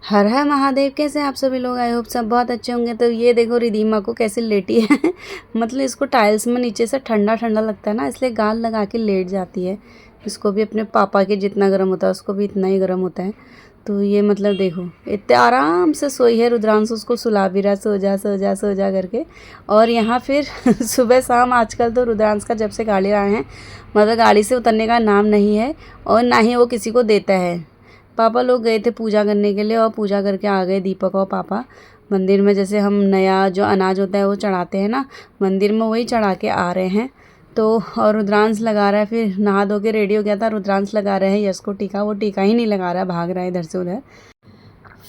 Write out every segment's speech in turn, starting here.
हर हर महादेव। कैसे आप सभी लोग? आई होप सब बहुत अच्छे होंगे। तो ये देखो रिदीमा को कैसे लेटी है मतलब इसको टाइल्स में नीचे से ठंडा ठंडा लगता है ना, इसलिए गाल लगा के लेट जाती है। इसको भी अपने पापा के जितना गर्म होता है उसको भी इतना ही गर्म होता है। तो ये मतलब देखो इतने आराम से सोई है। रुद्रांश उसको सुला भी रहा, सो जा सो जा सो जा करके। और यहाँ फिर सुबह शाम आजकल तो रुद्रांश का जब से गाड़ी आए हैं मतलब गाड़ी से उतरने का नाम नहीं है और ना ही वो किसी को देता है। पापा लोग गए थे पूजा करने के लिए और पूजा करके आ गए दीपक और पापा मंदिर में। जैसे हम नया जो अनाज होता है वो चढ़ाते हैं ना मंदिर में, वही चढ़ा के आ रहे हैं। तो और रुद्रांश लगा रहा है, फिर नहा धो के रेडी हो गया था। रुद्रांश लगा रहे हैं यश को टीका, वो टीका ही नहीं लगा रहा है, भाग रहा है इधर से उधर।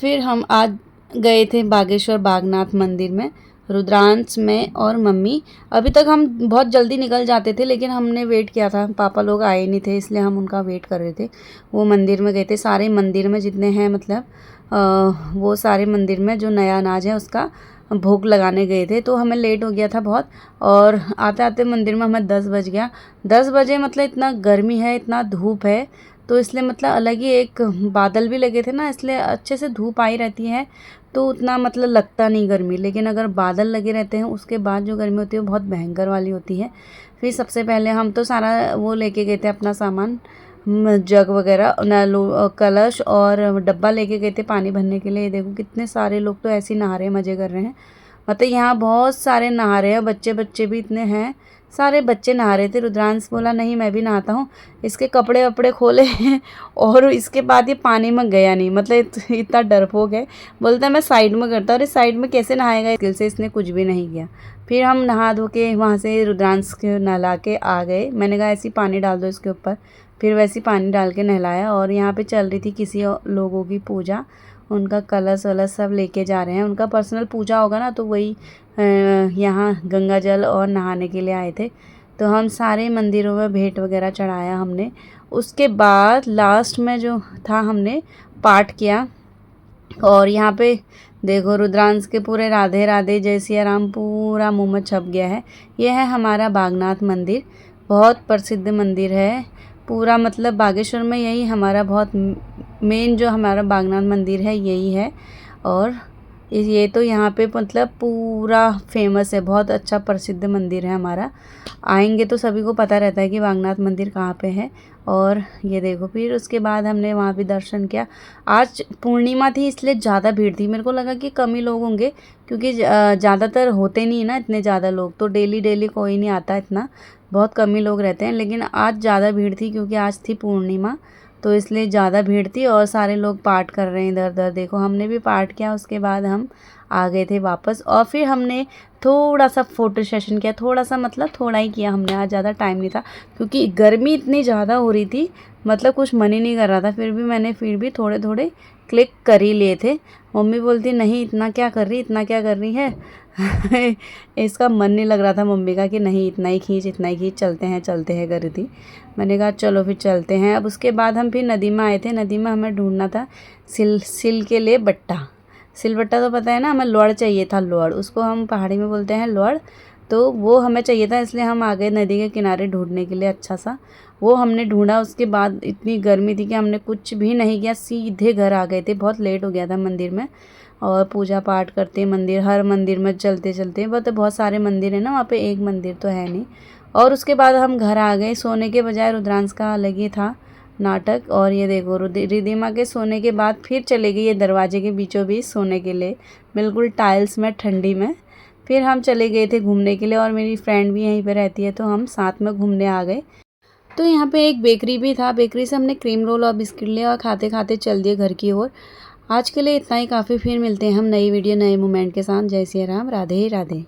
फिर हम आज गए थे बागेश्वर बागनाथ मंदिर में, रुद्रांश में और मम्मी। अभी तक हम बहुत जल्दी निकल जाते थे लेकिन हमने वेट किया था, पापा लोग आए नहीं थे इसलिए हम उनका वेट कर रहे थे। वो मंदिर में गए थे, सारे मंदिर में जितने हैं मतलब वो सारे मंदिर में जो नया अनाज है उसका भोग लगाने गए थे। तो हमें लेट हो गया था बहुत और आते आते मंदिर में हमें 10 बज गया। 10 बजे मतलब इतना गर्मी है, इतना धूप है, तो इसलिए मतलब अलग ही एक बादल भी लगे थे ना, इसलिए अच्छे से धूप आई रहती है तो उतना मतलब लगता नहीं गर्मी। लेकिन अगर बादल लगे रहते हैं उसके बाद जो गर्मी होती है वो बहुत भयंकर वाली होती है। फिर सबसे पहले हम तो सारा वो लेके गए थे अपना सामान, जग वगैरह, कलश और डब्बा लेके गए थे पानी भरने के लिए। देखो कितने सारे लोग तो ऐसे ही नहा रहे हैं, मज़े कर रहे हैं। मतलब यहाँ बहुत सारे नहा रहे हैं, बच्चे बच्चे भी इतने हैं, सारे बच्चे नहा रहे थे। रुद्रांश बोला नहीं मैं भी नहाता हूँ, इसके कपड़े वपड़े खोले और इसके बाद ये पानी में गया नहीं, मतलब इतना डरपोक है। बोलता है मैं साइड में करता हूँ। अरे साइड में कैसे नहाएगा, स्किल से इसने कुछ भी नहीं किया। फिर हम नहा धो के वहाँ से रुद्रांश के नहला के आ गए। मैंने कहा ऐसी पानी डाल दो इसके ऊपर, फिर वैसी पानी डाल के नहलाया। और यहाँ पे चल रही थी किसी लोगों की पूजा, उनका कलश वलश सब लेके जा रहे हैं। उनका पर्सनल पूजा होगा ना, तो वही यहाँ गंगा जल और नहाने के लिए आए थे। तो हम सारे मंदिरों में भेंट वगैरह चढ़ाया हमने। उसके बाद लास्ट में जो था हमने पाठ किया। और यहाँ पे देखो रुद्रांश के पूरे राधे राधे जय सिया राम पूरा मुँह में छप गया है। यह है हमारा बागनाथ मंदिर, बहुत प्रसिद्ध मंदिर है पूरा, मतलब बागेश्वर में यही हमारा बहुत मेन जो हमारा बागनाथ मंदिर है यही है। और ये तो यहाँ पे मतलब पूरा फेमस है, बहुत अच्छा प्रसिद्ध मंदिर है हमारा। आएंगे तो सभी को पता रहता है कि बागनाथ मंदिर कहाँ पे है। और ये देखो फिर उसके बाद हमने वहाँ भी दर्शन किया। आज पूर्णिमा थी इसलिए ज़्यादा भीड़ थी, मेरे को लगा कि कम ही लोग होंगे क्योंकि ज़्यादातर होते नहीं ना इतने ज़्यादा लोग, तो डेली डेली कोई नहीं आता इतना, बहुत कम ही लोग रहते हैं। लेकिन आज ज़्यादा भीड़ थी क्योंकि आज थी पूर्णिमा, तो इसलिए ज़्यादा भीड़ थी और सारे लोग पाठ कर रहे हैं इधर उधर। देखो हमने भी पाठ किया, उसके बाद हम आ गए थे वापस। और फिर हमने थोड़ा सा फ़ोटो सेशन किया, थोड़ा सा मतलब थोड़ा ही किया हमने, आज ज़्यादा टाइम नहीं था क्योंकि गर्मी इतनी ज़्यादा हो रही थी, मतलब कुछ मन ही नहीं कर रहा था। फिर भी मैंने फिर भी थोड़े थोड़े क्लिक कर ही लिए थे। मम्मी बोलती नहीं इतना क्या कर रही, इतना क्या कर रही है इसका मन नहीं लग रहा था मम्मी का कि नहीं इतना ही खींच इतना ही खींच, चलते हैं कर रही थी। मैंने कहा चलो फिर चलते हैं। अब उसके बाद हम फिर नदी में आए थे। नदी में हमें ढूंढना था सिल के लिए बट्टा, सिलबट्टा तो पता है ना, हमें लौड़ चाहिए था, लौड़ उसको हम पहाड़ी में बोलते हैं लौड़। तो वो हमें चाहिए था इसलिए हम आ गए नदी के किनारे ढूंढने के लिए अच्छा सा। वो हमने ढूंढा, उसके बाद इतनी गर्मी थी कि हमने कुछ भी नहीं किया, सीधे घर आ गए थे। बहुत लेट हो गया था मंदिर में और पूजा पाठ करते मंदिर, हर मंदिर में चलते चलते, बहुत सारे मंदिर है ना वहाँ पे, एक मंदिर तो है नहीं। और उसके बाद हम घर आ गए। सोने के बजाय रुद्रांश का अलग ही था नाटक। और ये देखो रिदिमा के सोने के बाद फिर चले गई ये दरवाजे के बीचों बीच सोने के लिए, बिल्कुल टाइल्स में ठंडी में। फिर हम चले गए थे घूमने के लिए और मेरी फ्रेंड भी यहीं पर रहती है तो हम साथ में घूमने आ गए। तो यहाँ पे एक बेकरी भी था, बेकरी से हमने क्रीम रोल और बिस्किट लिया और खाते खाते चल दिए घर की ओर। आज के लिए इतना ही काफ़ी, फिर मिलते हैं हम नई वीडियो नए मोमेंट के साथ। जय सिया राम, राधे राधे।